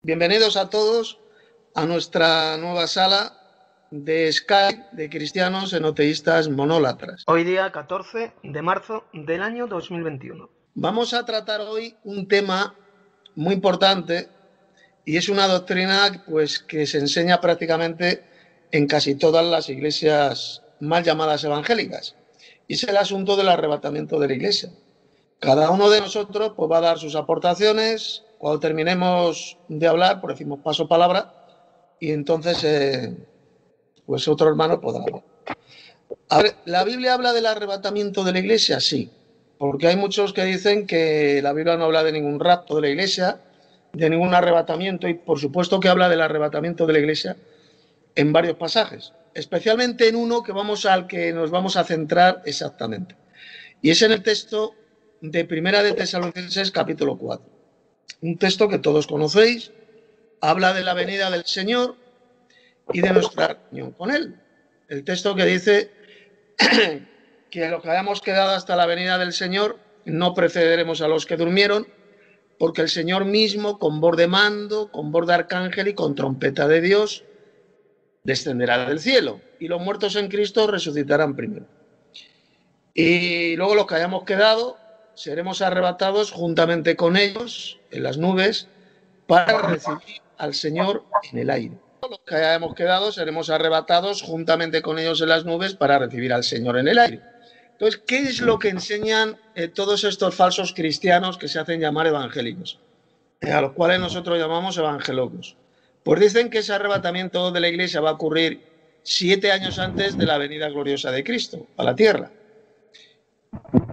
Bienvenidos a todos a nuestra nueva sala de Skype de cristianos enoteístas monólatras. Hoy día 14 de marzo del año 2021. Vamos a tratar hoy un tema muy importante y es una doctrina que se enseña prácticamente en casi todas las iglesias mal llamadas evangélicas, y es el asunto del arrebatamiento de la iglesia. Cada uno de nosotros va a dar sus aportaciones. Cuando terminemos de hablar, decimos paso palabra, y entonces otro hermano podrá hablar. A ver, ¿la Biblia habla del arrebatamiento de la iglesia? Sí, porque hay muchos que dicen que la Biblia no habla de ningún rapto de la iglesia, de ningún arrebatamiento, y por supuesto que habla del arrebatamiento de la iglesia en varios pasajes, especialmente en uno al que nos vamos a centrar exactamente, y es en el texto de Primera de Tesalonicenses capítulo 4, un texto que todos conocéis. Habla de la venida del Señor y de nuestra reunión con Él. El texto que dice que los que hayamos quedado hasta la venida del Señor no precederemos a los que durmieron, porque el Señor mismo, con voz de mando, con voz de arcángel y con trompeta de Dios, descenderá del cielo, y los muertos en Cristo resucitarán primero. Y luego los que hayamos quedado seremos arrebatados juntamente con ellos en las nubes para recibir al Señor en el aire. Los que hayamos quedado seremos arrebatados juntamente con ellos en las nubes para recibir al Señor en el aire. Entonces, ¿qué es lo que enseñan todos estos falsos cristianos que se hacen llamar evangélicos? A los cuales nosotros llamamos evangelocos. Pues dicen que ese arrebatamiento de la iglesia va a ocurrir 7 años antes de la venida gloriosa de Cristo a la tierra.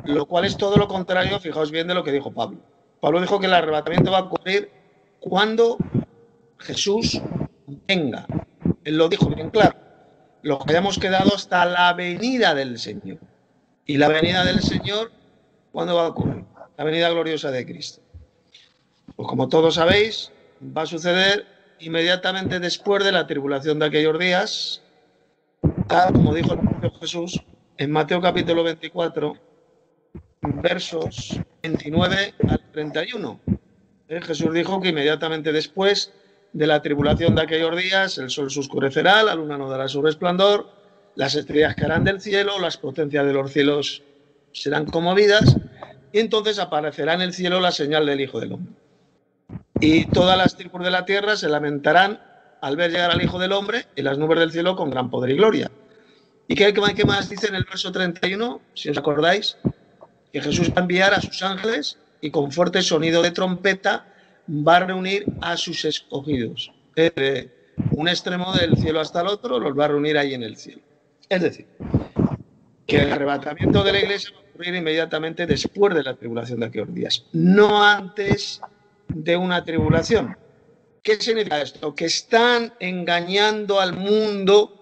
Lo cual es todo lo contrario, fijaos bien, de lo que dijo Pablo. Pablo dijo que el arrebatamiento va a ocurrir cuando Jesús venga. Él lo dijo bien claro. Los que hayamos quedado hasta la venida del Señor. ¿Y la venida del Señor cuándo va a ocurrir? La venida gloriosa de Cristo. Pues como todos sabéis, va a suceder inmediatamente después de la tribulación de aquellos días, tal como dijo el propio Jesús en Mateo capítulo 24, versos 29 al 31. Jesús dijo que inmediatamente después de la tribulación de aquellos días, el sol se oscurecerá, la luna no dará su resplandor, las estrellas caerán del cielo, las potencias de los cielos serán conmovidas, y entonces aparecerá en el cielo la señal del Hijo del Hombre. Y todas las tribus de la tierra se lamentarán al ver llegar al Hijo del Hombre en las nubes del cielo con gran poder y gloria. ¿Y qué más dice en el verso 31? Si os acordáis, que Jesús va a enviar a sus ángeles y con fuerte sonido de trompeta va a reunir a sus escogidos. De un extremo del cielo hasta el otro los va a reunir ahí en el cielo. Es decir, que el arrebatamiento de la iglesia va a ocurrir inmediatamente después de la tribulación de aquellos días, no antes de una tribulación. ¿Qué significa esto? Que están engañando al mundo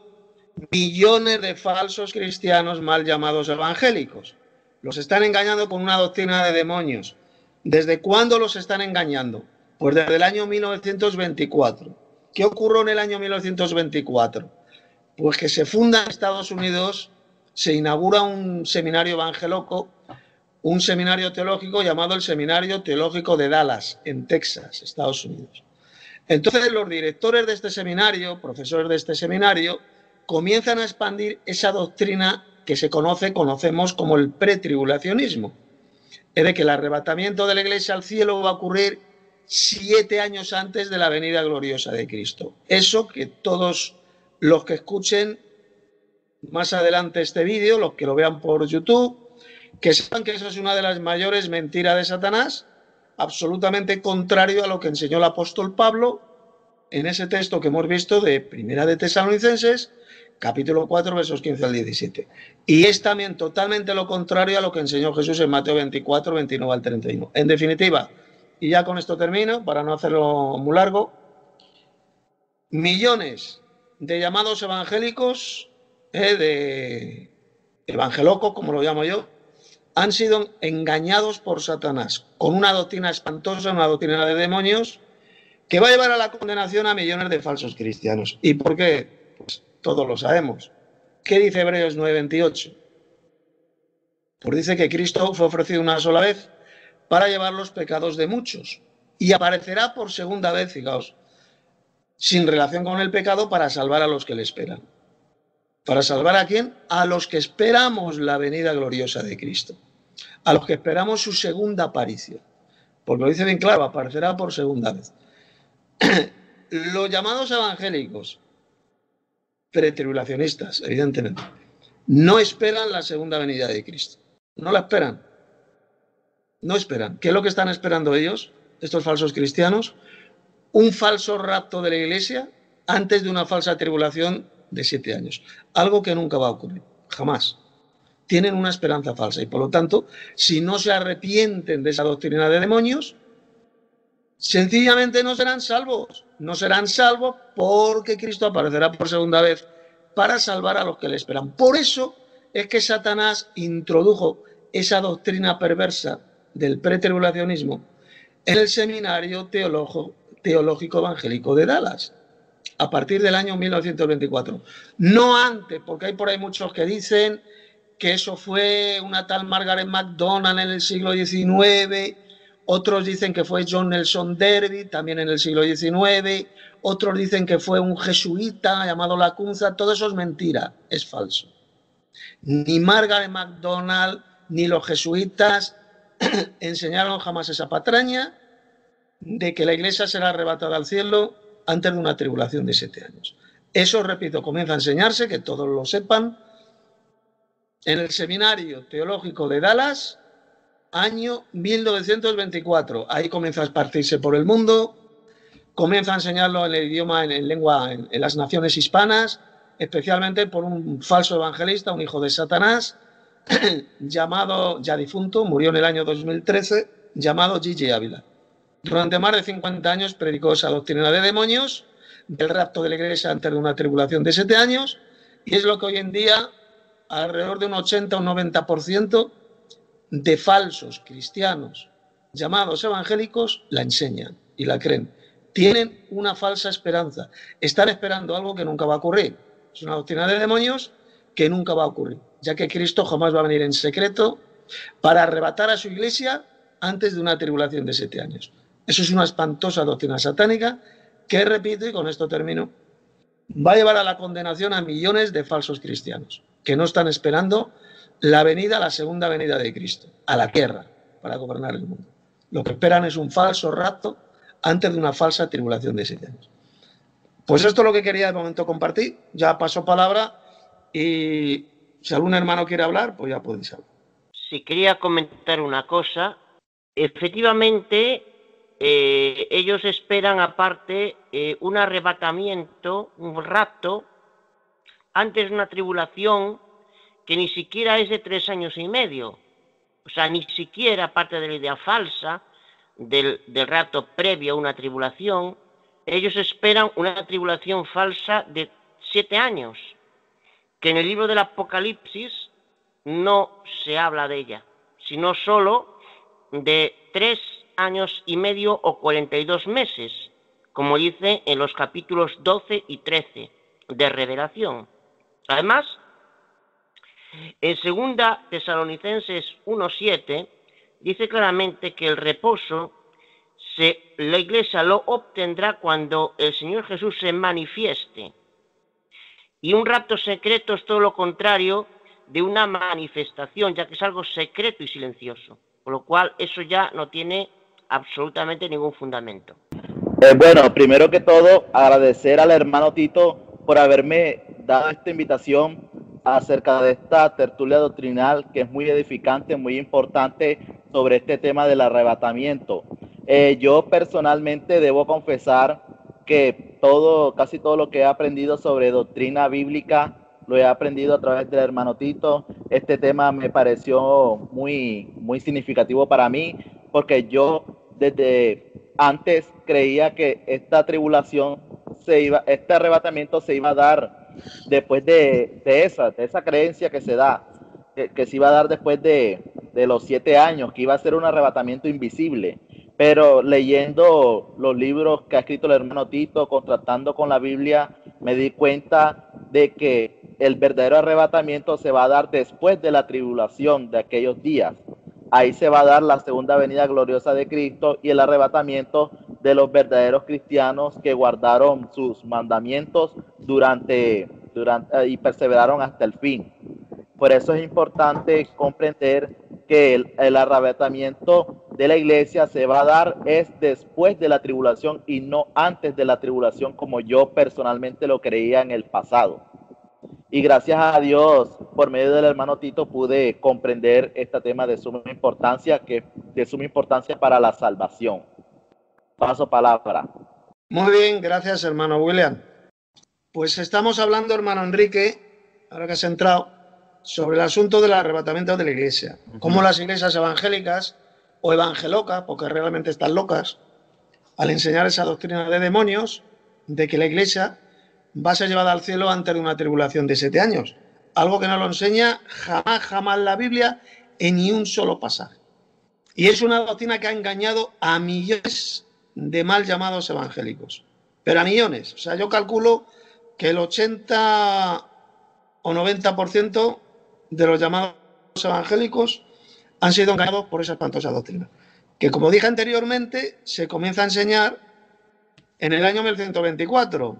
millones de falsos cristianos mal llamados evangélicos. Los están engañando con una doctrina de demonios. ¿Desde cuándo los están engañando? Pues desde el año 1924. ¿Qué ocurrió en el año 1924? Pues que se funda en Estados Unidos, se inaugura un seminario evangélico, un seminario teológico llamado el Seminario Teológico de Dallas, en Texas, Estados Unidos. Entonces los directores de este seminario, profesores de este seminario, comienzan a expandir esa doctrina que conocemos como el pretribulacionismo. Es de que el arrebatamiento de la iglesia al cielo va a ocurrir 7 años antes de la venida gloriosa de Cristo. Eso que todos los que escuchen más adelante este vídeo, los que lo vean por YouTube, que sepan que eso es una de las mayores mentiras de Satanás, absolutamente contrario a lo que enseñó el apóstol Pablo en ese texto que hemos visto de Primera de Tesalonicenses, capítulo 4, versos 15 al 17. Y es también totalmente lo contrario a lo que enseñó Jesús en Mateo 24, 29 al 31. En definitiva, y ya con esto termino, para no hacerlo muy largo, millones de llamados evangélicos, de evangelocos, como lo llamo yo, han sido engañados por Satanás con una doctrina espantosa, una doctrina de demonios, que va a llevar a la condenación a millones de falsos cristianos. ¿Y por qué? Pues todos lo sabemos. ¿Qué dice Hebreos 9:28? Pues dice que Cristo fue ofrecido una sola vez para llevar los pecados de muchos, y aparecerá por segunda vez, fijaos, sin relación con el pecado, para salvar a los que le esperan. ¿Para salvar a quién? A los que esperamos la venida gloriosa de Cristo, a los que esperamos su segunda aparición, porque lo dice bien claro, aparecerá por segunda vez. Los llamados evangélicos, pretribulacionistas, evidentemente, no esperan la segunda venida de Cristo. No la esperan. No esperan. ¿Qué es lo que están esperando ellos, estos falsos cristianos? Un falso rapto de la iglesia antes de una falsa tribulación de 7 años. Algo que nunca va a ocurrir. Jamás. Tienen una esperanza falsa y, por lo tanto, si no se arrepienten de esa doctrina de demonios, sencillamente no serán salvos. No serán salvos porque Cristo aparecerá por segunda vez para salvar a los que le esperan. Por eso es que Satanás introdujo esa doctrina perversa del pretribulacionismo en el Seminario Teológico Evangélico de Dallas, a partir del año 1924. No antes, porque hay por ahí muchos que dicen que eso fue una tal Margaret MacDonald en el siglo XIX, otros dicen que fue John Nelson Darby, también en el siglo XIX, otros dicen que fue un jesuita llamado Lacunza. Todo eso es mentira, es falso. Ni Margaret MacDonald ni los jesuitas enseñaron jamás esa patraña de que la iglesia será arrebatada al cielo antes de una tribulación de 7 años. Eso, repito, comienza a enseñarse, que todos lo sepan, en el Seminario Teológico de Dallas, año 1924. Ahí comienza a esparcirse por el mundo, comienza a enseñarlo en el idioma, en lengua, en las naciones hispanas, especialmente por un falso evangelista, un hijo de Satanás, llamado, ya difunto, murió en el año 2013, llamado Gigi Ávila. Durante más de 50 años predicó esa doctrina de demonios, del rapto de la iglesia antes de una tribulación de 7 años, y es lo que hoy en día alrededor de un 80 o un 90% de falsos cristianos llamados evangélicos la enseñan y la creen. Tienen una falsa esperanza. Están esperando algo que nunca va a ocurrir. Es una doctrina de demonios que nunca va a ocurrir, ya que Cristo jamás va a venir en secreto para arrebatar a su iglesia antes de una tribulación de 7 años. Eso es una espantosa doctrina satánica que, repito, y con esto termino, va a llevar a la condenación a millones de falsos cristianos que no están esperando la segunda venida de Cristo a la tierra para gobernar el mundo. Lo que esperan es un falso rapto antes de una falsa tribulación de 7 años. Pues esto es lo que quería de momento compartir. Ya paso palabra y si algún hermano quiere hablar, pues ya podéis hablar. Sí, quería comentar una cosa. Efectivamente, ellos esperan aparte un arrebatamiento, un rapto, antes de una tribulación que ni siquiera es de 3 años y medio. O sea, ni siquiera, aparte de la idea falsa del rapto previo a una tribulación, ellos esperan una tribulación falsa de 7 años, que en el libro del Apocalipsis no se habla de ella, sino solo de 3 años y medio o 42 meses, como dice en los capítulos 12 y 13 de Revelación. Además, en 2 Tesalonicenses 1:7 dice claramente que el reposo la iglesia lo obtendrá cuando el Señor Jesús se manifieste. Y un rapto secreto es todo lo contrario de una manifestación, ya que es algo secreto y silencioso. Por lo cual eso ya no tiene absolutamente ningún fundamento. Bueno, primero que todo, agradecer al hermano Tito por haberme dado esta invitación acerca de esta tertulia doctrinal que es muy edificante, muy importante sobre este tema del arrebatamiento. Yo personalmente debo confesar que casi todo lo que he aprendido sobre doctrina bíblica lo he aprendido a través del hermano Tito. Este tema me pareció muy, muy significativo para mí, porque yo desde antes creía que esta tribulación este arrebatamiento se iba a dar después de esa creencia que se da, que se iba a dar después de los 7 años, que iba a ser un arrebatamiento invisible. Pero leyendo los libros que ha escrito el hermano Tito, contrastando con la Biblia, me di cuenta de que el verdadero arrebatamiento se va a dar después de la tribulación de aquellos días. Ahí se va a dar la segunda venida gloriosa de Cristo y el arrebatamiento de los verdaderos cristianos que guardaron sus mandamientos y perseveraron hasta el fin. Por eso es importante comprender que el arrebatamiento de la iglesia se va a dar es después de la tribulación y no antes de la tribulación, como yo personalmente lo creía en el pasado. Y gracias a Dios, por medio del hermano Tito, pude comprender este tema de suma importancia, para la salvación. Paso palabra. Muy bien, gracias, hermano William. Pues estamos hablando, hermano Enrique, ahora que has entrado, sobre el asunto del arrebatamiento de la iglesia. Cómo las iglesias evangélicas o evangelocas, porque realmente están locas, al enseñar esa doctrina de demonios, de que la iglesia va a ser llevada al cielo antes de una tribulación de 7 años. Algo que no lo enseña jamás la Biblia en ni un solo pasaje. Y es una doctrina que ha engañado a millones de mal llamados evangélicos. Pero a millones. O sea, yo calculo que el 80 o 90% de los llamados evangélicos han sido engañados por esa espantosa doctrina. Que, como dije anteriormente, se comienza a enseñar en el año 1124.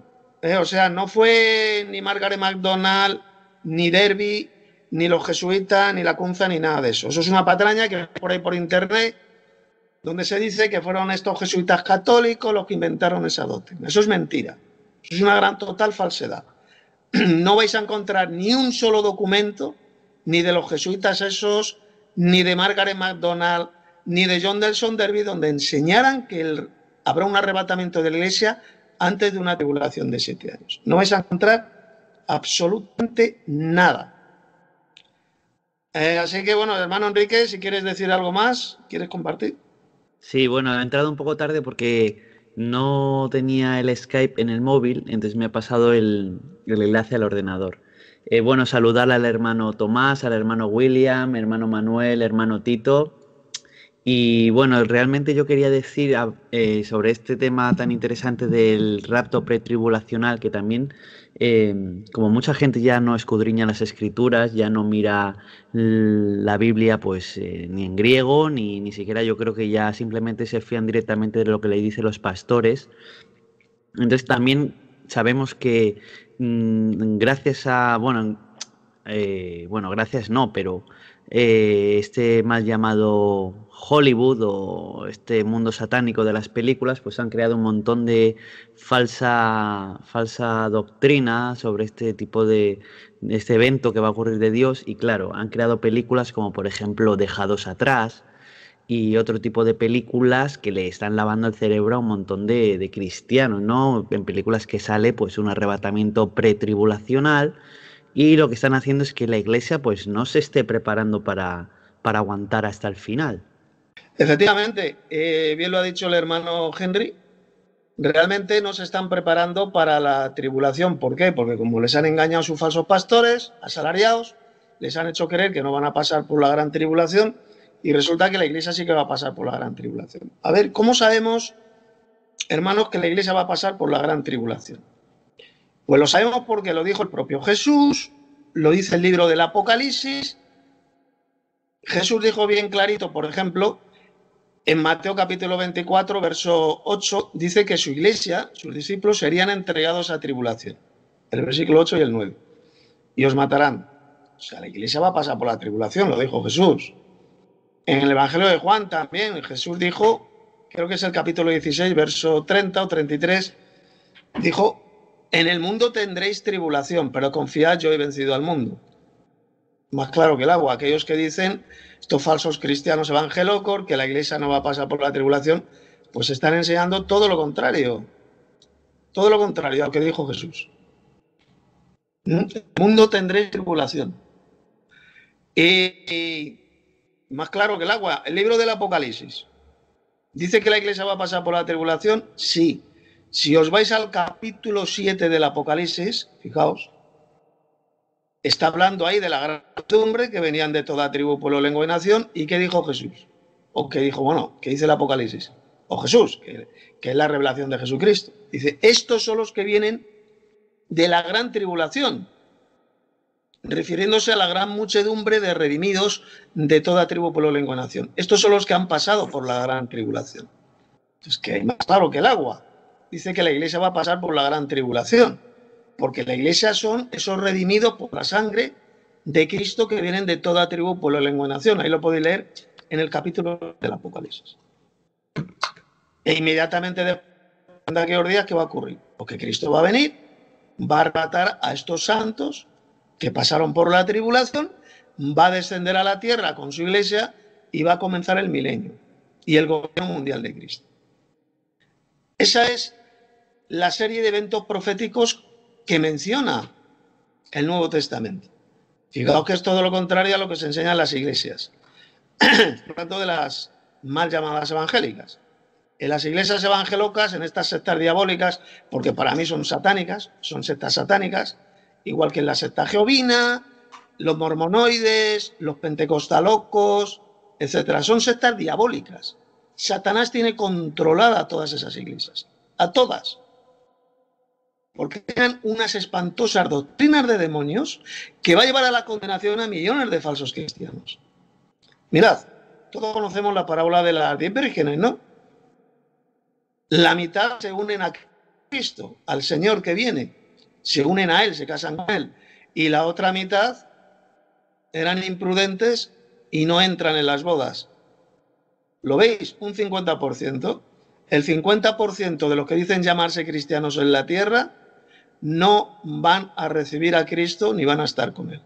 O sea, no fue ni Margaret MacDonald, ni Derby, ni los jesuitas, ni la Cunza, ni nada de eso. Eso es una patraña que por ahí por internet, donde se dice que fueron estos jesuitas católicos los que inventaron esa doctrina. Eso es mentira. Eso es una gran total falsedad. No vais a encontrar ni un solo documento, ni de los jesuitas esos, ni de Margaret MacDonald, ni de John Nelson Derby, donde enseñaran que habrá un arrebatamiento de la iglesia antes de una tribulación de 7 años. No vais a encontrar absolutamente nada. Así que, bueno, hermano Enrique, si quieres decir algo más, ¿quieres compartir? Sí, bueno, he entrado un poco tarde porque no tenía el Skype en el móvil, entonces me ha pasado el enlace al ordenador. Bueno, saludar al hermano Tomás, al hermano William, hermano Manuel, hermano Tito. Y bueno, realmente yo quería decir sobre este tema tan interesante del rapto pretribulacional, que también, como mucha gente ya no escudriña las escrituras, ya no mira la Biblia pues ni en griego, ni siquiera, yo creo que ya simplemente se fían directamente de lo que le dicen los pastores. Entonces también sabemos que gracias a, gracias no, pero este mal llamado Hollywood o este mundo satánico de las películas, pues han creado un montón de falsa doctrina sobre este tipo de este evento que va a ocurrir de Dios. Y claro, han creado películas como por ejemplo Dejados Atrás y otro tipo de películas que le están lavando el cerebro a un montón de cristianos, ¿no? En películas que sale pues un arrebatamiento pretribulacional. Y lo que están haciendo es que la iglesia pues no se esté preparando para aguantar hasta el final. Efectivamente, bien lo ha dicho el hermano Henry, realmente no se están preparando para la tribulación. ¿Por qué? Porque como les han engañado sus falsos pastores, asalariados, les han hecho creer que no van a pasar por la gran tribulación y resulta que la iglesia sí que va a pasar por la gran tribulación. A ver, ¿cómo sabemos, hermanos, que la iglesia va a pasar por la gran tribulación? Pues lo sabemos porque lo dijo el propio Jesús, lo dice el libro del Apocalipsis. Jesús dijo bien clarito, por ejemplo, en Mateo capítulo 24, verso 8, dice que su iglesia, sus discípulos, serían entregados a tribulación. El versículo 8 y el 9. Y os matarán. O sea, la iglesia va a pasar por la tribulación, lo dijo Jesús. En el Evangelio de Juan también, Jesús dijo, creo que es el capítulo 16, verso 30 o 33, dijo: en el mundo tendréis tribulación, pero confiad, yo he vencido al mundo. Más claro que el agua. Aquellos que dicen, estos falsos cristianos evangélicos, que la iglesia no va a pasar por la tribulación, pues están enseñando todo lo contrario. Todo lo contrario a lo que dijo Jesús. En el mundo tendréis tribulación. Y más claro que el agua, el libro del Apocalipsis. ¿Dice que la iglesia va a pasar por la tribulación? Sí. Si os vais al capítulo 7 del Apocalipsis, fijaos, está hablando ahí de la gran costumbre que venían de toda tribu, pueblo, lengua y nación. ¿Y qué dijo Jesús? O qué dijo, bueno, ¿qué dice el Apocalipsis? O Jesús, que es la revelación de Jesucristo. Dice, estos son los que vienen de la gran tribulación. refiriéndose a la gran muchedumbre de redimidos de toda tribu, pueblo, lengua, nación. Estos son los que han pasado por la gran tribulación. Es que es más claro que el agua. Dice que la iglesia va a pasar por la gran tribulación, porque la iglesia son esos redimidos por la sangre de Cristo que vienen de toda tribu, pueblo, lengua, nación. Ahí lo podéis leer en el capítulo del Apocalipsis. E inmediatamente después de aquellos días, ¿qué va a ocurrir? Porque Cristo va a venir, va a arrebatar a estos santos que pasaron por la tribulación, va a descender a la tierra con su iglesia y va a comenzar el milenio y el gobierno mundial de Cristo. Esa es la serie de eventos proféticos que menciona el Nuevo Testamento. Fijaos que es todo lo contrario a lo que se enseña en las iglesias, por tanto de las mal llamadas evangélicas. En las iglesias evangelocas, en estas sectas diabólicas, porque para mí son satánicas, son sectas satánicas, igual que en la secta jehovina, los mormonoides, los pentecostalocos, etcétera. Son sectas diabólicas. Satanás tiene controlada a todas esas iglesias, a todas, porque tienen unas espantosas doctrinas de demonios que va a llevar a la condenación a millones de falsos cristianos. Mirad, todos conocemos la parábola de las 10 vírgenes, ¿no? La mitad se unen a Cristo, al Señor que viene, se unen a Él, se casan con Él, y la otra mitad eran imprudentes y no entran en las bodas. ¿Lo veis? Un 50%. El 50% de los que dicen llamarse cristianos en la tierra no van a recibir a Cristo ni van a estar con Él.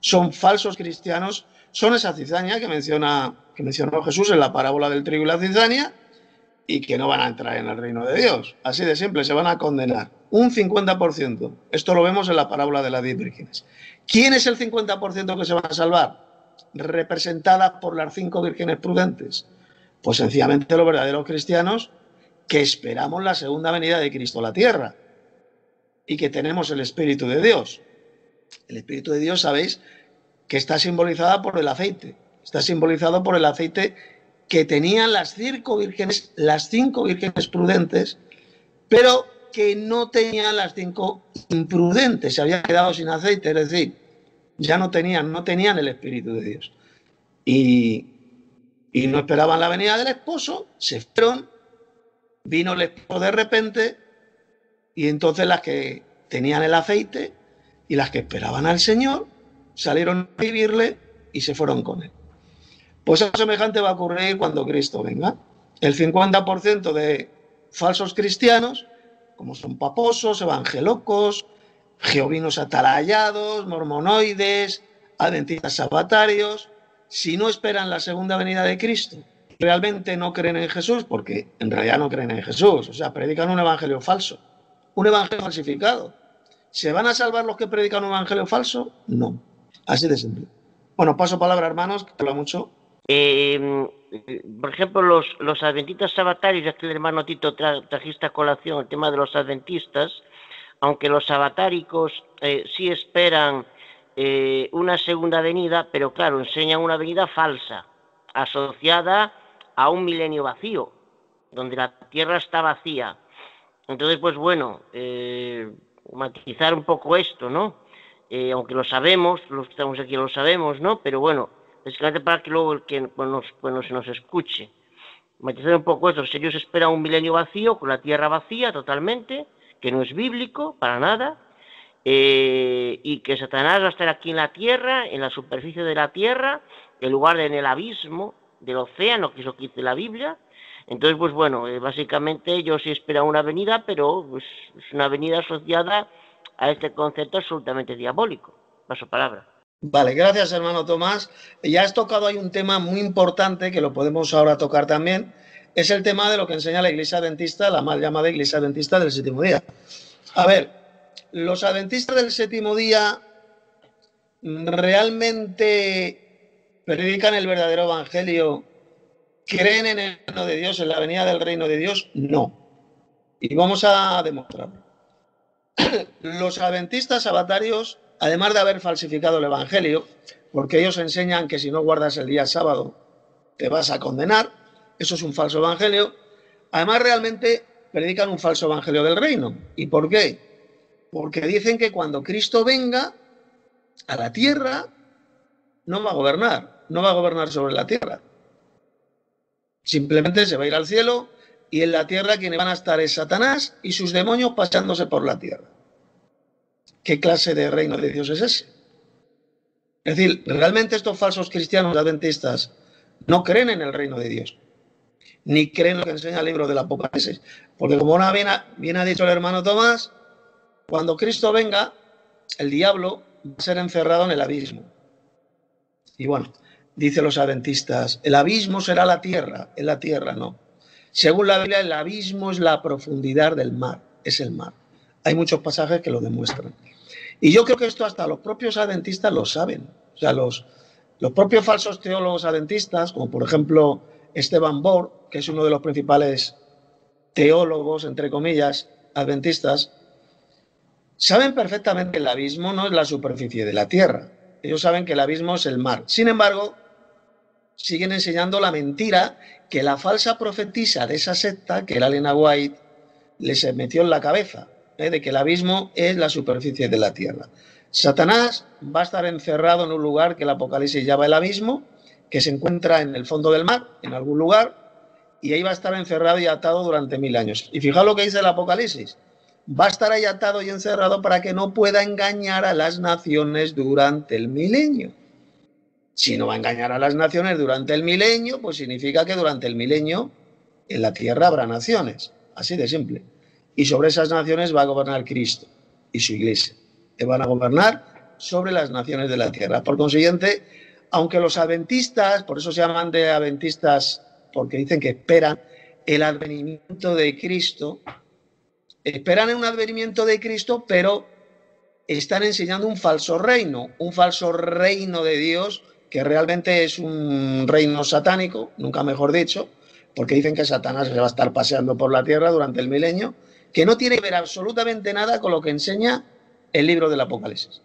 Son falsos cristianos, son esa cizaña que mencionó Jesús en la parábola del trigo y la cizaña, y que no van a entrar en el reino de Dios. Así de simple, se van a condenar. Un 50%. Esto lo vemos en la parábola de las 10 vírgenes. ¿Quién es el 50% que se van a salvar? Representada por las 5 vírgenes prudentes. Pues sencillamente los verdaderos cristianos que esperamos la segunda venida de Cristo a la tierra y que tenemos el Espíritu de Dios. El Espíritu de Dios, sabéis, que está simbolizada por el aceite. Está simbolizado por el aceite que tenían las 5 vírgenes prudentes, pero que no tenían las 5 imprudentes, se habían quedado sin aceite, es decir, ya no tenían el Espíritu de Dios. Y no esperaban la venida del esposo, se fueron, vino el esposo de repente, y entonces las que tenían el aceite y las que esperaban al Señor salieron a vivirle y se fueron con él. Pues algo semejante va a ocurrir cuando Cristo venga. El 50% de falsos cristianos, como son paposos, evangelocos, jehovinos atalayados, mormonoides, adventistas sabatarios, si no esperan la segunda venida de Cristo, realmente no creen en Jesús, porque en realidad no creen en Jesús, o sea, predican un evangelio falso, un evangelio falsificado. ¿Se van a salvar los que predican un evangelio falso? No. Así de simple. Bueno, paso palabra, hermanos, que habla mucho. Por ejemplo, los adventistas sabatarios, ya que el hermano Tito trajiste a colación el tema de los adventistas, aunque los sabatáricos sí esperan una segunda venida, pero claro, enseñan una venida falsa, asociada a un milenio vacío, donde la tierra está vacía. Entonces, pues bueno, matizar un poco esto, ¿no? Aunque lo sabemos, los que estamos aquí lo sabemos, ¿no? Pero bueno, básicamente para que luego el que se nos escuche. Matizar un poco esto, ellos esperan un milenio vacío, con la tierra vacía totalmente, que no es bíblico para nada, y que Satanás va a estar aquí en la tierra, en la superficie de la tierra, en lugar de en el abismo del océano, que es lo que dice la Biblia. Entonces, pues bueno, básicamente ellos sí esperan una venida, pero pues, es una venida asociada a este concepto absolutamente diabólico. Paso palabra. Vale, gracias, hermano Tomás. Ya has tocado ahí un tema muy importante que lo podemos ahora tocar también. Es el tema de lo que enseña la Iglesia Adventista, la mal llamada Iglesia Adventista del Séptimo Día. A ver, los adventistas del Séptimo Día realmente predican el verdadero evangelio, creen en el reino de Dios, en la venida del reino de Dios. No. Y vamos a demostrarlo. Los adventistas sabatarios, además de haber falsificado el evangelio, porque ellos enseñan que si no guardas el día sábado te vas a condenar, eso es un falso evangelio, además realmente predican un falso evangelio del reino. ¿Y por qué? Porque dicen que cuando Cristo venga a la tierra, no va a gobernar sobre la tierra. Simplemente se va a ir al cielo y en la tierra quienes van a estar es Satanás y sus demonios pasándose por la tierra. ¿Qué clase de reino de Dios es ese? Es decir, realmente estos falsos cristianos adventistas no creen en el reino de Dios, ni creen lo que enseña el libro del Apocalipsis. Porque como bien ha dicho el hermano Tomás, cuando Cristo venga, el diablo va a ser encerrado en el abismo. Y bueno, dicen los adventistas, el abismo será la tierra. En la tierra no. Según la Biblia, el abismo es la profundidad del mar, es el mar. Hay muchos pasajes que lo demuestran. Y yo creo que esto hasta los propios adventistas lo saben. O sea, los propios falsos teólogos adventistas, como por ejemplo Esteban Bor, que es uno de los principales teólogos, entre comillas, adventistas, saben perfectamente que el abismo no es la superficie de la tierra. Ellos saben que el abismo es el mar. Sin embargo, siguen enseñando la mentira que la falsa profetisa de esa secta, que era Elena White, les metió en la cabeza, de que el abismo es la superficie de la tierra. Satanás va a estar encerrado en un lugar que el Apocalipsis llama el abismo, que se encuentra en el fondo del mar, en algún lugar, y ahí va a estar encerrado y atado durante 1000 años. Y fijaos lo que dice el Apocalipsis. Va a estar ahí atado y encerrado para que no pueda engañar a las naciones durante el milenio. Si no va a engañar a las naciones durante el milenio, pues significa que durante el milenio en la tierra habrá naciones. Así de simple. Y sobre esas naciones va a gobernar Cristo y su iglesia, que van a gobernar sobre las naciones de la tierra. Por consiguiente, aunque los adventistas, por eso se llaman de adventistas, porque dicen que esperan el advenimiento de Cristo, esperan en un advenimiento de Cristo, pero están enseñando un falso reino de Dios, que realmente es un reino satánico, nunca mejor dicho, porque dicen que Satanás se va a estar paseando por la tierra durante el milenio, que no tiene que ver absolutamente nada con lo que enseña el libro del Apocalipsis.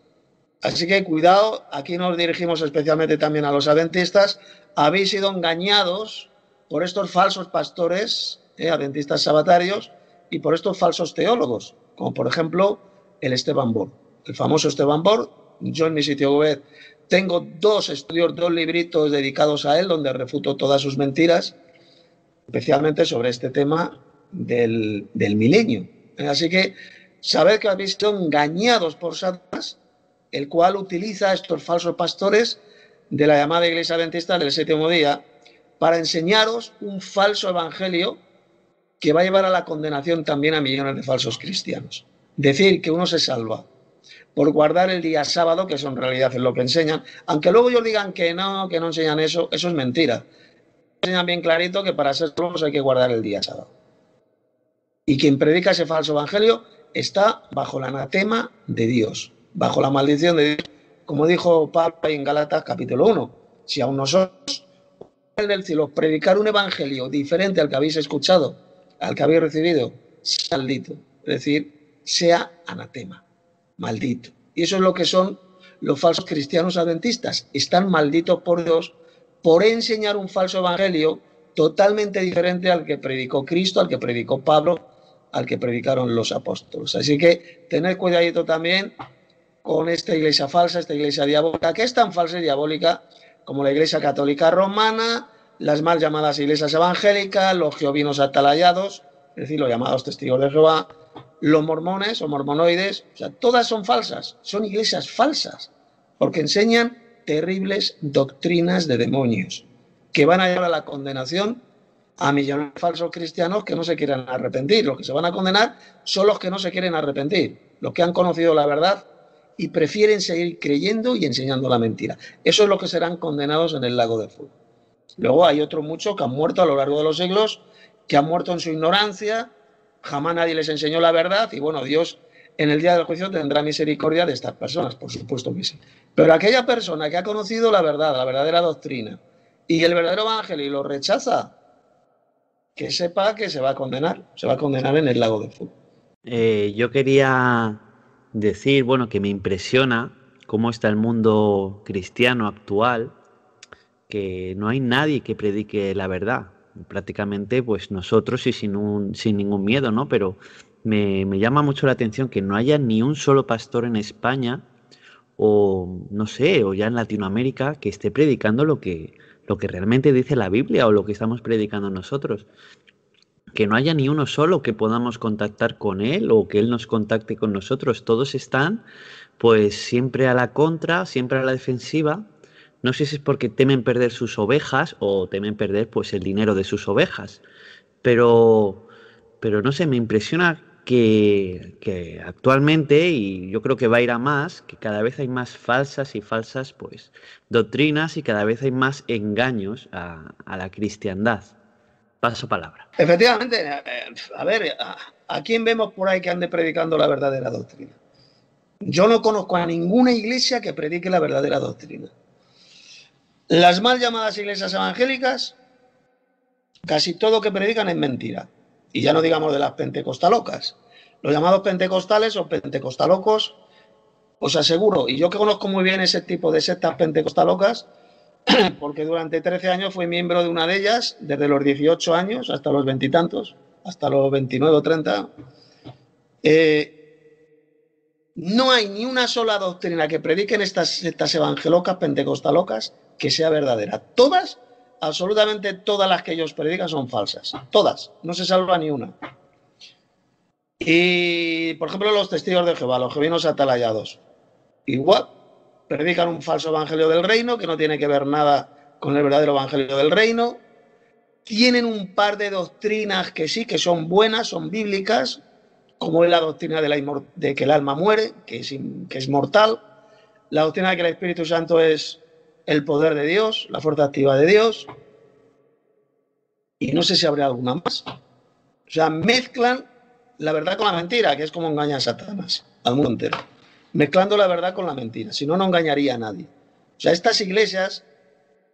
Así que cuidado, aquí nos dirigimos especialmente también a los adventistas. Habéis sido engañados por estos falsos pastores, adventistas sabatarios, y por estos falsos teólogos, como por ejemplo el Esteban Bor, el famoso Esteban Bor. Yo en mi sitio web tengo 2 estudios, 2 libritos dedicados a él, donde refuto todas sus mentiras, especialmente sobre este tema del milenio. Así que sabed que habéis sido engañados por Satanás, el cual utiliza a estos falsos pastores de la llamada Iglesia Adventista del Séptimo Día para enseñaros un falso evangelio que va a llevar a la condenación también a millones de falsos cristianos. Decir que uno se salva por guardar el día sábado, que eso en realidad es lo que enseñan, aunque luego ellos digan que no enseñan eso, eso es mentira. Enseñan bien clarito que para ser salvos hay que guardar el día sábado. Y quien predica ese falso evangelio está bajo el anatema de Dios, bajo la maldición de Dios, como dijo Pablo en Gálatas capítulo 1. Si aún nosotros en el cielo predicar un evangelio diferente al que habéis escuchado, al que habéis recibido, sea maldito, es decir, sea anatema, maldito. Y eso es lo que son los falsos cristianos adventistas. Están malditos por Dios por enseñar un falso evangelio totalmente diferente al que predicó Cristo, al que predicó Pablo, al que predicaron los apóstoles. Así que tened cuidadito también con esta iglesia falsa, esta iglesia diabólica, que es tan falsa y diabólica como la Iglesia Católica Romana, las mal llamadas iglesias evangélicas, los jehovinos atalayados, es decir, los llamados testigos de Jehová, los mormones o mormonoides, o sea, todas son falsas, son iglesias falsas, porque enseñan terribles doctrinas de demonios, que van a llevar a la condenación a millones de falsos cristianos que no se quieren arrepentir. Los que se van a condenar son los que no se quieren arrepentir, los que han conocido la verdad y prefieren seguir creyendo y enseñando la mentira. Eso es lo que serán condenados en el lago de fuego. Luego hay otros muchos que han muerto a lo largo de los siglos, que han muerto en su ignorancia, jamás nadie les enseñó la verdad y bueno, Dios en el día del juicio tendrá misericordia de estas personas, por supuesto que sí. Pero aquella persona que ha conocido la verdad, la verdadera doctrina y el verdadero evangelio y lo rechaza, que sepa que se va a condenar en el lago de fuego. Yo quería decir, bueno, que me impresiona cómo está el mundo cristiano actual, que no hay nadie que predique la verdad. Prácticamente, pues nosotros y sin ningún miedo, ¿no? Pero me llama mucho la atención que no haya ni un solo pastor en España o no sé, o ya en Latinoamérica, que esté predicando lo que realmente dice la Biblia o lo que estamos predicando nosotros. Que no haya ni uno solo que podamos contactar con él o que él nos contacte con nosotros. Todos están pues siempre a la contra, siempre a la defensiva. No sé si es porque temen perder sus ovejas o temen perder pues el dinero de sus ovejas. Pero no sé, me impresiona que actualmente, y yo creo que va a ir a más, que cada vez hay más falsas y falsas pues doctrinas y cada vez hay más engaños a la cristiandad. Paso palabra. Efectivamente, a ver, ¿a quién vemos por ahí que ande predicando la verdadera doctrina? Yo no conozco a ninguna iglesia que predique la verdadera doctrina. Las mal llamadas iglesias evangélicas, casi todo que predican es mentira. Y ya no digamos de las pentecostalocas. Los llamados pentecostales o pentecostalocos, os aseguro, y yo que conozco muy bien ese tipo de sectas pentecostalocas, porque durante 13 años fui miembro de una de ellas, desde los 18 años hasta los 20 y tantos, hasta los 29 o 30. No hay ni una sola doctrina que prediquen estas sectas evangelocas, pentecostalocas, que sea verdadera. Todas, absolutamente todas las que ellos predican son falsas. Todas, no se salva ni una. Y, por ejemplo, los testigos de Jehová, los jevinos atalayados, igual, predican un falso evangelio del reino que no tiene que ver nada con el verdadero evangelio del reino. Tienen un par de doctrinas que sí, que son buenas, son bíblicas, como es la doctrina de que el alma muere, que es mortal, la doctrina de que el Espíritu Santo es el poder de Dios, la fuerza activa de Dios, y no sé si habrá alguna más. O sea, mezclan la verdad con la mentira, que es como engaña a Satanás al mundo entero, mezclando la verdad con la mentira, si no, no engañaría a nadie. O sea, estas iglesias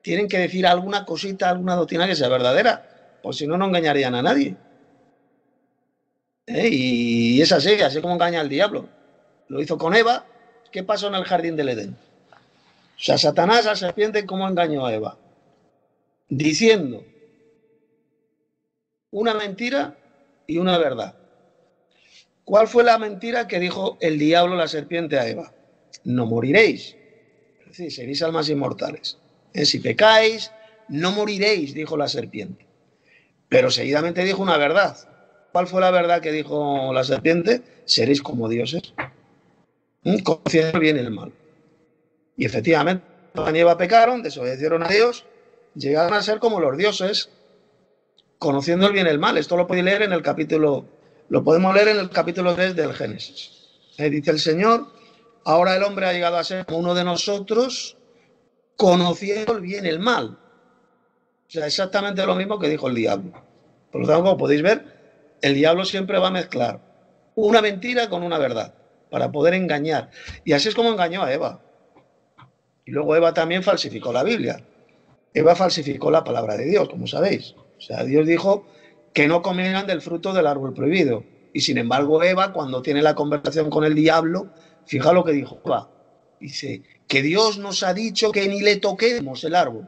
tienen que decir alguna cosita, alguna doctrina que sea verdadera, pues si no, no engañarían a nadie. Y es así como engaña al diablo. Lo hizo con Eva. ¿Qué pasó en el jardín del Edén? O sea, Satanás, la serpiente, ¿cómo engañó a Eva? Diciendo una mentira y una verdad. ¿Cuál fue la mentira que dijo el diablo, la serpiente, a Eva? No moriréis. Es decir, seréis almas inmortales. Si pecáis, no moriréis, dijo la serpiente. Pero seguidamente dijo una verdad. ¿Cuál fue la verdad que dijo la serpiente? Seréis como dioses, conociendo el bien y el mal. Y efectivamente, Adán y Eva pecaron, desobedecieron a Dios, llegaron a ser como los dioses, conociendo el bien y el mal. Esto lo podéis leer en el capítulo, lo podemos leer en el capítulo 3 del Génesis. Dice el Señor, ahora el hombre ha llegado a ser como uno de nosotros, conociendo el bien y el mal. O sea, exactamente lo mismo que dijo el diablo. Por lo tanto, como podéis ver, el diablo siempre va a mezclar una mentira con una verdad para poder engañar. Y así es como engañó a Eva. Y luego Eva también falsificó la Biblia. Eva falsificó la palabra de Dios, como sabéis. O sea, Dios dijo que no comieran del fruto del árbol prohibido. Y sin embargo, Eva, cuando tiene la conversación con el diablo, fija lo que dijo Eva. Dice que Dios nos ha dicho que ni le toquemos el árbol.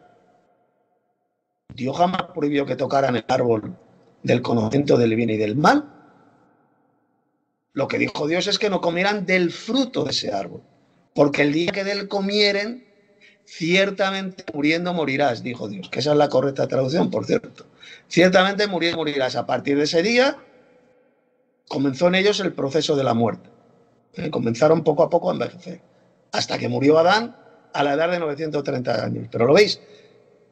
Dios jamás prohibió que tocaran el árbol del conocimiento del bien y del mal. Lo que dijo Dios es que no comieran del fruto de ese árbol, porque el día que de él comieren, ciertamente muriendo morirás, dijo Dios, que esa es la correcta traducción, por cierto. Ciertamente muriendo morirás. A partir de ese día comenzó en ellos el proceso de la muerte. Comenzaron poco a poco a envejecer, hasta que murió Adán a la edad de 930 años. Pero lo veis,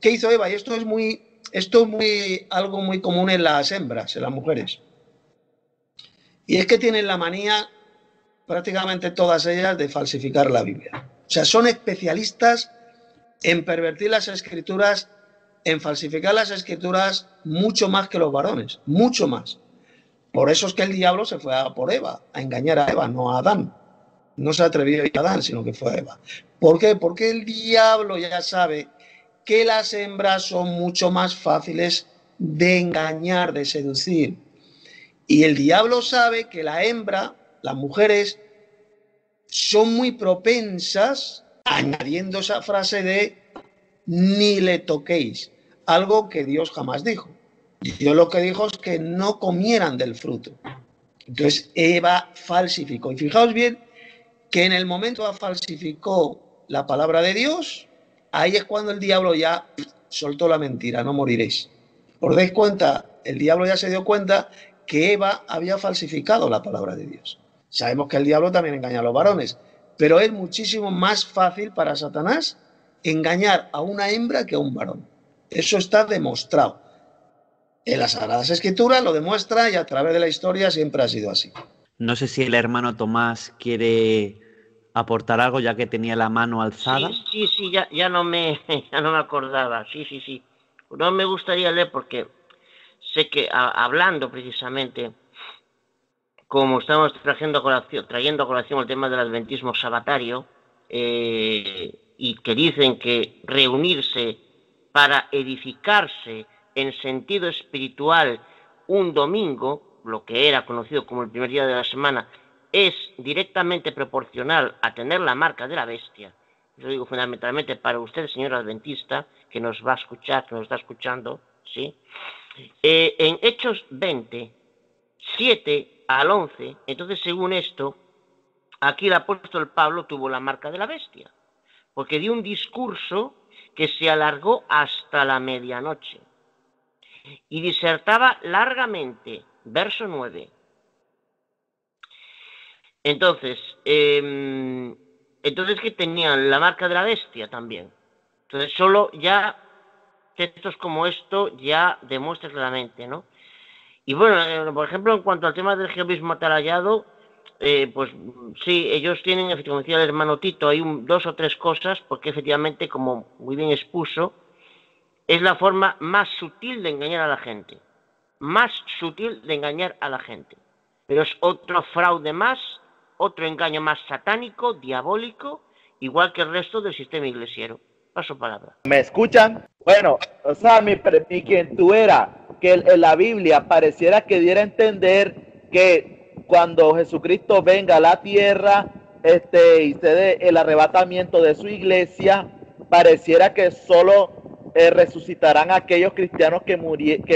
¿qué hizo Eva? Y esto es algo muy común en las hembras, en las mujeres. Y es que tienen la manía, prácticamente todas ellas, de falsificar la Biblia. O sea, son especialistas en pervertir las escrituras, en falsificar las escrituras mucho más que los varones, mucho más. Por eso es que el diablo se fue a por Eva, a engañar a Eva, no a Adán. No se atrevió a ir a Adán, sino que fue a Eva. ¿Por qué? Porque el diablo ya sabe que las hembras son mucho más fáciles de engañar, de seducir. Y el diablo sabe que la hembra, las mujeres, son muy propensas, añadiendo esa frase de ni le toquéis, algo que Dios jamás dijo. Dios lo que dijo es que no comieran del fruto. Entonces Eva falsificó. Y fijaos bien que en el momento falsificó la palabra de Dios, ahí es cuando el diablo ya soltó la mentira, no moriréis. ¿Os dais cuenta? El diablo ya se dio cuenta que Eva había falsificado la palabra de Dios. Sabemos que el diablo también engaña a los varones, pero es muchísimo más fácil para Satanás engañar a una hembra que a un varón. Eso está demostrado. En las Sagradas Escrituras lo demuestra y a través de la historia siempre ha sido así. No sé si el hermano Tomás quiere aportar algo, ya que tenía la mano alzada. Sí, ya no me acordaba. Sí. No me gustaría leer porque sé que hablando precisamente, como estamos trayendo a colación el tema del adventismo sabatario, y que dicen que reunirse para edificarse en sentido espiritual un domingo, lo que era conocido como el primer día de la semana, es directamente proporcional a tener la marca de la bestia. Lo digo fundamentalmente para usted, señor adventista, que nos va a escuchar, que nos está escuchando, ¿sí? En Hechos 20, 7 al 11, entonces según esto, aquí el apóstol Pablo tuvo la marca de la bestia, porque dio un discurso que se alargó hasta la medianoche y disertaba largamente, verso 9. Entonces que tenían la marca de la bestia también. Entonces solo ya textos como esto ya demuestra claramente, ¿no? Y bueno, por ejemplo, en cuanto al tema del jehovismo atalayado, pues sí, ellos tienen, efectivamente, el hermano Tito, hay dos o tres cosas, porque efectivamente, como muy bien expuso, es la forma más sutil de engañar a la gente. Más sutil de engañar a la gente. Pero es otro fraude más, otro engaño más satánico, diabólico, igual que el resto del sistema iglesiero. Paso palabra. ¿Me escuchan? Bueno, o sea, mi quien era que en la Biblia pareciera que diera a entender que cuando Jesucristo venga a la tierra y se dé el arrebatamiento de su iglesia, pareciera que solo resucitarán aquellos cristianos que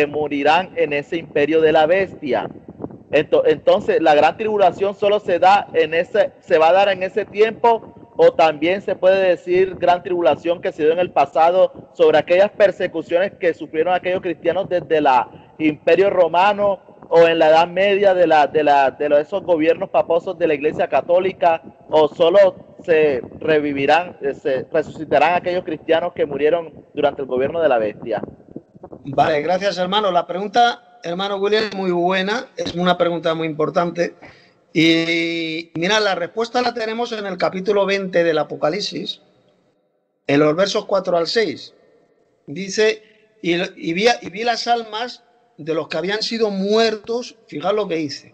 morirán en ese imperio de la bestia. Entonces, la gran tribulación solo se va a dar en ese tiempo, o también se puede decir gran tribulación que se dio en el pasado sobre aquellas persecuciones que sufrieron aquellos cristianos desde el Imperio Romano o en la Edad Media de esos gobiernos paposos de la Iglesia Católica, o solo se resucitarán aquellos cristianos que murieron durante el gobierno de la bestia. Vale, gracias, hermano. La pregunta, hermano William, es muy buena, es una pregunta muy importante. Y mira, la respuesta la tenemos en el capítulo 20 del Apocalipsis, en los versos 4 al 6. Dice, y vi las almas de los que habían sido muertos, fijad lo que dice,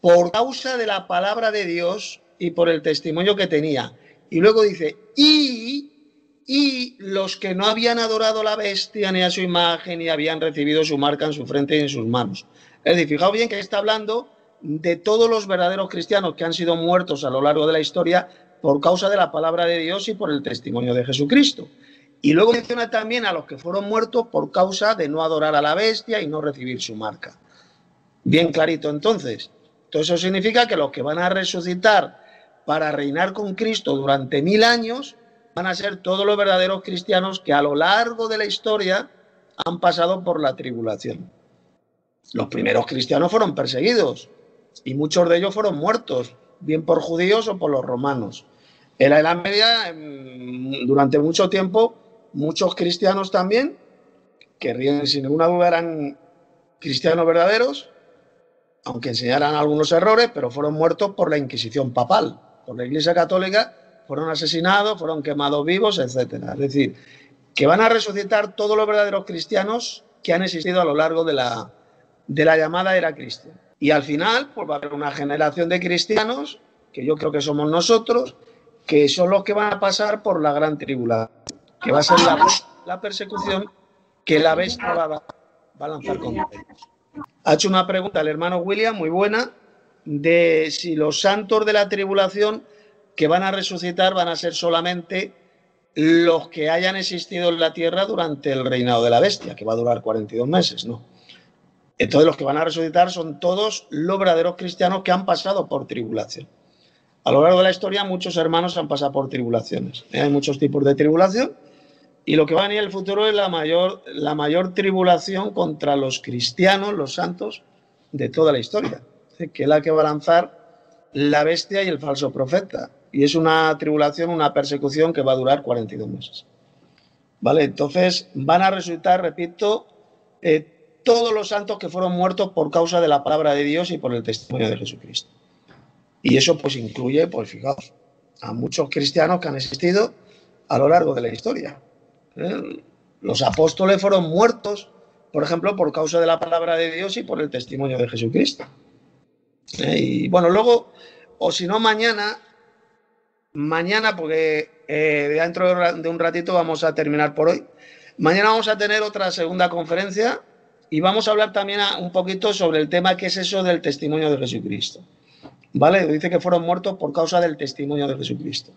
por causa de la palabra de Dios y por el testimonio que tenía. Y luego dice, y los que no habían adorado a la bestia ni a su imagen ni habían recibido su marca en su frente y en sus manos. Es decir, fijaos bien que está hablando de todos los verdaderos cristianos que han sido muertos a lo largo de la historia por causa de la palabra de Dios y por el testimonio de Jesucristo. Y luego menciona también a los que fueron muertos por causa de no adorar a la bestia y no recibir su marca. Bien clarito, entonces. Eso significa que los que van a resucitar para reinar con Cristo durante 1000 años van a ser todos los verdaderos cristianos que a lo largo de la historia han pasado por la tribulación. Los primeros cristianos fueron perseguidos y muchos de ellos fueron muertos, bien por judíos o por los romanos. En la Edad Media, durante mucho tiempo, muchos cristianos también, que sin ninguna duda eran cristianos verdaderos, aunque enseñaran algunos errores, pero fueron muertos por la Inquisición papal, por la Iglesia Católica, fueron asesinados, fueron quemados vivos, etcétera. Es decir, que van a resucitar todos los verdaderos cristianos que han existido a lo largo de la llamada era cristiana. Y al final, pues va a haber una generación de cristianos, que yo creo que somos nosotros, que son los que van a pasar por la gran tribulación, que va a ser la persecución que la bestia va a lanzar contra ellos. Ha hecho una pregunta el hermano William, muy buena, de si los santos de la tribulación que van a resucitar van a ser solamente los que hayan existido en la tierra durante el reinado de la bestia, que va a durar 42 meses, ¿no? Entonces los que van a resucitar son todos los verdaderos cristianos que han pasado por tribulación. A lo largo de la historia muchos hermanos han pasado por tribulaciones. Hay muchos tipos de tribulación y lo que va a venir en el futuro es la mayor tribulación contra los cristianos, los santos, de toda la historia. Que es la que va a lanzar la bestia y el falso profeta. Y es una tribulación, una persecución que va a durar 42 meses. ¿Vale? Entonces van a resucitar, repito, todos los santos que fueron muertos por causa de la palabra de Dios y por el testimonio de Jesucristo. Y eso pues incluye, pues fijaos, a muchos cristianos que han existido a lo largo de la historia. Los apóstoles fueron muertos, por ejemplo, por causa de la palabra de Dios y por el testimonio de Jesucristo. Y bueno, luego, o si no mañana, porque dentro de un ratito vamos a terminar por hoy. Mañana vamos a tener otra segunda conferencia y vamos a hablar también un poquito sobre el tema que es eso del testimonio de Jesucristo. ¿Vale? Dice que fueron muertos por causa del testimonio de Jesucristo.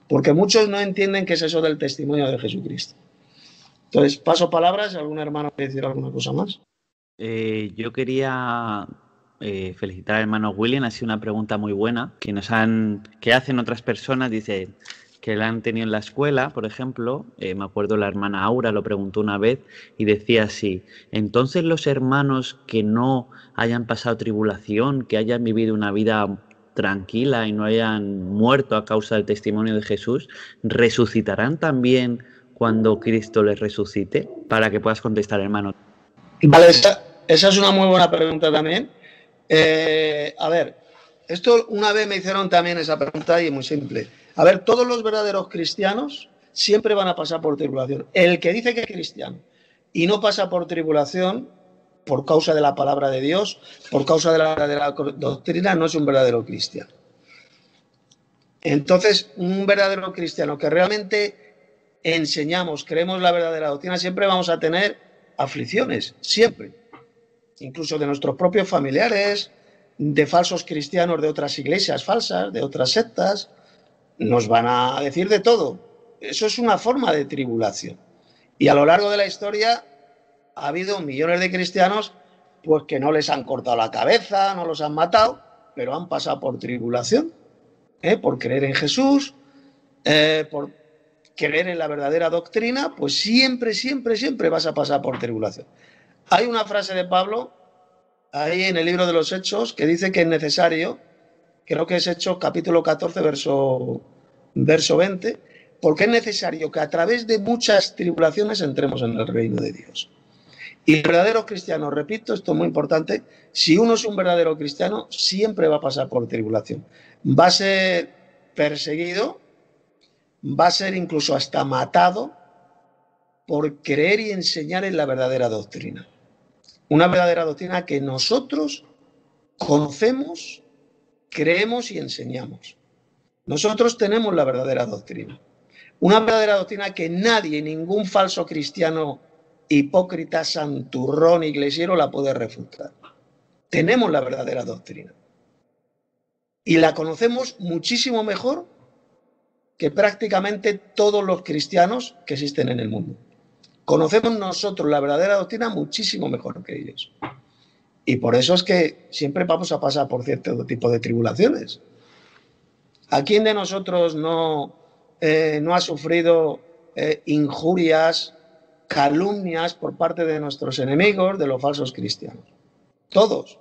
Porque muchos no entienden qué es eso del testimonio de Jesucristo. Entonces, paso palabras. ¿Algún hermano quiere decir alguna cosa más? Yo quería felicitar al hermano William. Ha sido una pregunta muy buena que hacen otras personas. Dice que la han tenido en la escuela, por ejemplo. Me acuerdo la hermana Aura lo preguntó una vez y decía así: entonces los hermanos que no hayan pasado tribulación, que hayan vivido una vida tranquila y no hayan muerto a causa del testimonio de Jesús, ¿resucitarán también cuando Cristo les resucite? Para que puedas contestar, hermano. Vale, esa es una muy buena pregunta también. A ver, esto una vez me hicieron también esa pregunta y es muy simple. A ver, todos los verdaderos cristianos siempre van a pasar por tribulación. El que dice que es cristiano y no pasa por tribulación por causa de la palabra de Dios, por causa de la verdadera doctrina, no es un verdadero cristiano. Entonces, un verdadero cristiano que realmente enseñamos, creemos la verdadera doctrina, siempre vamos a tener aflicciones, siempre. Incluso de nuestros propios familiares, de falsos cristianos de otras iglesias falsas, de otras sectas, nos van a decir de todo. Eso es una forma de tribulación. Y a lo largo de la historia ha habido millones de cristianos pues que no les han cortado la cabeza, no los han matado, pero han pasado por tribulación, por creer en Jesús, por creer en la verdadera doctrina, pues siempre vas a pasar por tribulación. Hay una frase de Pablo ahí en el libro de los Hechos que dice que es necesario, creo que es Hechos capítulo 14, verso 20, porque es necesario que a través de muchas tribulaciones entremos en el reino de Dios. Y el verdadero cristiano, repito, esto es muy importante, si uno es un verdadero cristiano, siempre va a pasar por tribulación. Va a ser perseguido, va a ser incluso hasta matado por creer y enseñar en la verdadera doctrina. Una verdadera doctrina que nosotros conocemos, creemos y enseñamos. Nosotros tenemos la verdadera doctrina. Una verdadera doctrina que nadie, ningún falso cristiano, hipócrita, santurrón, iglesiero la puede refutar. Tenemos la verdadera doctrina. Y la conocemos muchísimo mejor que prácticamente todos los cristianos que existen en el mundo. Conocemos nosotros la verdadera doctrina muchísimo mejor que ellos. Y por eso es que siempre vamos a pasar por cierto tipo de tribulaciones. ¿A quién de nosotros no ha sufrido injurias, calumnias por parte de nuestros enemigos, de los falsos cristianos? Todos,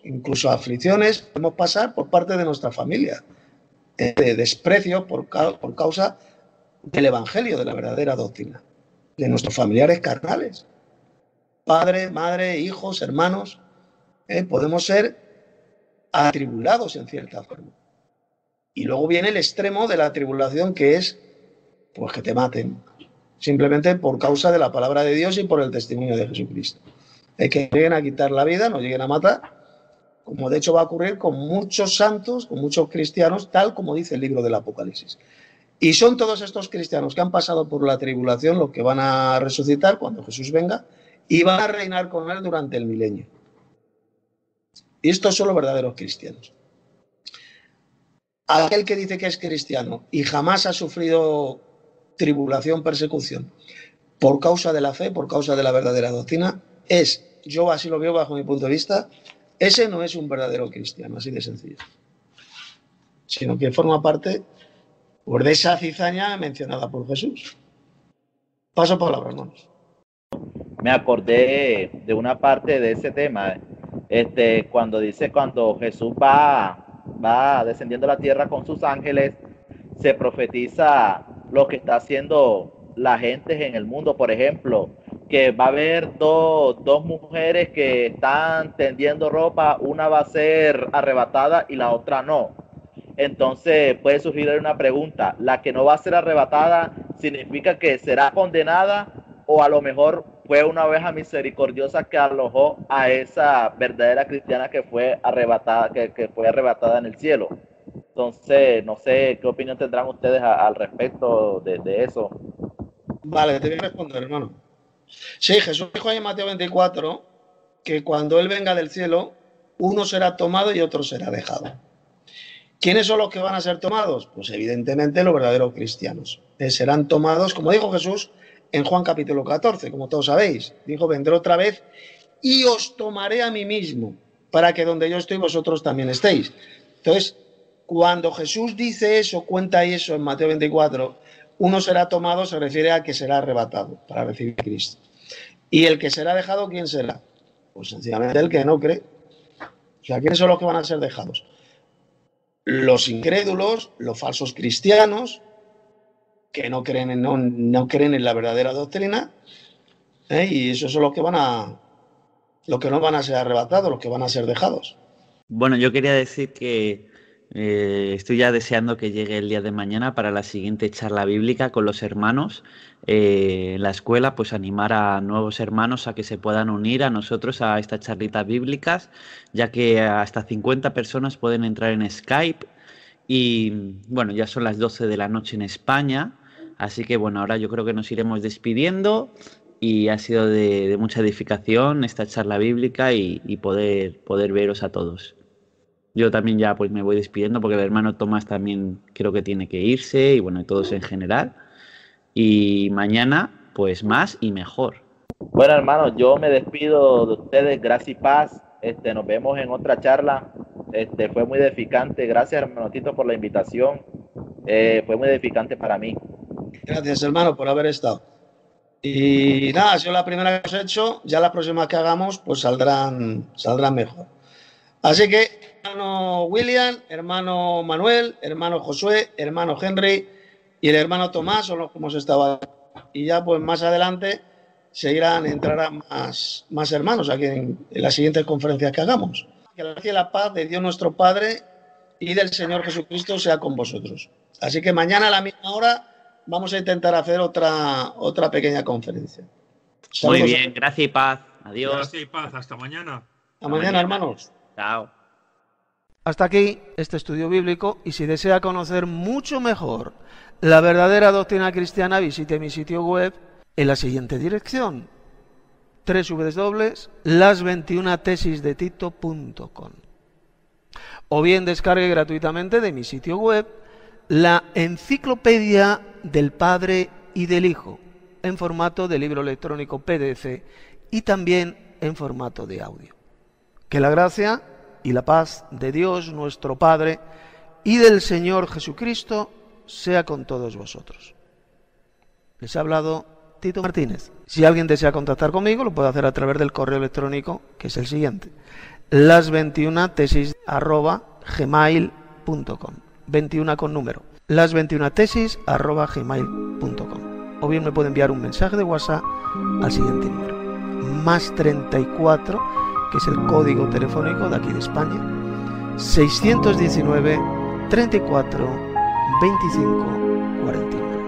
incluso aflicciones podemos pasar por parte de nuestra familia, de desprecio por causa del evangelio, de la verdadera doctrina, de nuestros familiares carnales, padre, madre, hijos, hermanos. Podemos ser atribulados en cierta forma. Y luego viene el extremo de la tribulación, que es pues que te maten, simplemente por causa de la palabra de Dios y por el testimonio de Jesucristo. Que lleguen a quitar la vida, nos lleguen a matar, como de hecho va a ocurrir con muchos santos, con muchos cristianos, tal como dice el libro del Apocalipsis. Y son todos estos cristianos que han pasado por la tribulación los que van a resucitar cuando Jesús venga y van a reinar con él durante el milenio. Y estos son los verdaderos cristianos. Aquel que dice que es cristiano y jamás ha sufrido tribulación, persecución, por causa de la fe, por causa de la verdadera doctrina, yo así lo veo bajo mi punto de vista, ese no es un verdadero cristiano, así de sencillo. sino que forma parte pues, de esa cizaña mencionada por Jesús. Paso palabra, hermanos. Me acordé de una parte de ese tema, cuando dice cuando Jesús va descendiendo a la tierra con sus ángeles, se profetiza lo que está haciendo la gente en el mundo. Por ejemplo, que va a haber dos mujeres que están tendiendo ropa, una va a ser arrebatada y la otra no. Entonces puede surgir una pregunta: ¿la que no va a ser arrebatada significa que será condenada, o a lo mejor fue una oveja misericordiosa que alojó a esa verdadera cristiana que fue arrebatada, que fue arrebatada en el cielo? Entonces, no sé qué opinión tendrán ustedes al respecto de eso. Vale, te voy a responder, hermano. Sí, Jesús dijo ahí en Mateo 24 que cuando Él venga del cielo, uno será tomado y otro será dejado. ¿Quiénes son los que van a ser tomados? Pues evidentemente los verdaderos cristianos. Serán tomados, como dijo Jesús en Juan capítulo 14, como todos sabéis. Dijo, vendré otra vez y os tomaré a mí mismo, para que donde yo estoy vosotros también estéis. Entonces, cuando Jesús dice eso, cuenta eso en Mateo 24, uno será tomado, se refiere a que será arrebatado para recibir a Cristo. ¿Y el que será dejado, quién será? Pues sencillamente el que no cree. O sea, ¿quiénes son los que van a ser dejados? Los incrédulos, los falsos cristianos, que no creen en la verdadera doctrina, y esos son los que no van a ser arrebatados, los que van a ser dejados. Bueno, yo quería decir que estoy ya deseando que llegue el día de mañana para la siguiente charla bíblica con los hermanos en la escuela, pues animar a nuevos hermanos a que se puedan unir a nosotros a estas charlitas bíblicas, ya que hasta 50 personas pueden entrar en Skype y bueno, ya son las 12 de la noche en España, así que bueno, ahora yo creo que nos iremos despidiendo y ha sido de mucha edificación esta charla bíblica y poder veros a todos. Yo también ya pues me voy despidiendo porque el hermano Tomás también creo que tiene que irse y bueno, todos en general. Y mañana pues más y mejor. Bueno, hermanos, yo me despido de ustedes, gracias y paz. Nos vemos en otra charla. Fue muy edificante. Gracias, hermano Tito, por la invitación. Fue muy edificante para mí. Gracias, hermano, por haber estado. Y nada, ha sido la primera que os he hecho. Ya las próximas que hagamos pues saldrán mejor. Así que, hermano William, hermano Manuel, hermano Josué, hermano Henry y el hermano Tomás son los que hemos estado. Y ya pues más adelante entrarán más hermanos aquí en las siguientes conferencias que hagamos. Que la gracia y la paz de Dios nuestro Padre y del Señor Jesucristo sea con vosotros. Así que mañana a la misma hora vamos a intentar hacer otra pequeña conferencia. Saludos. Muy bien, gracias y paz. Adiós. Gracias y paz. Hasta mañana. Hasta mañana, hermanos. Chao. Hasta aquí este estudio bíblico, y si desea conocer mucho mejor la verdadera doctrina cristiana, visite mi sitio web en la siguiente dirección: www.las21tesisdetito.com, o bien descargue gratuitamente de mi sitio web la Enciclopedia del Padre y del Hijo en formato de libro electrónico PDF y también en formato de audio. Que la gracia y la paz de Dios nuestro Padre y del Señor Jesucristo sea con todos vosotros. Les ha hablado Tito Martínez. Si alguien desea contactar conmigo, lo puede hacer a través del correo electrónico, que es el siguiente: las21tesis@gmail.com, 21 con número, las21tesis@gmail.com, o bien me puede enviar un mensaje de WhatsApp al siguiente número: +34, que es el código telefónico de aquí de España, 619 34 25 41.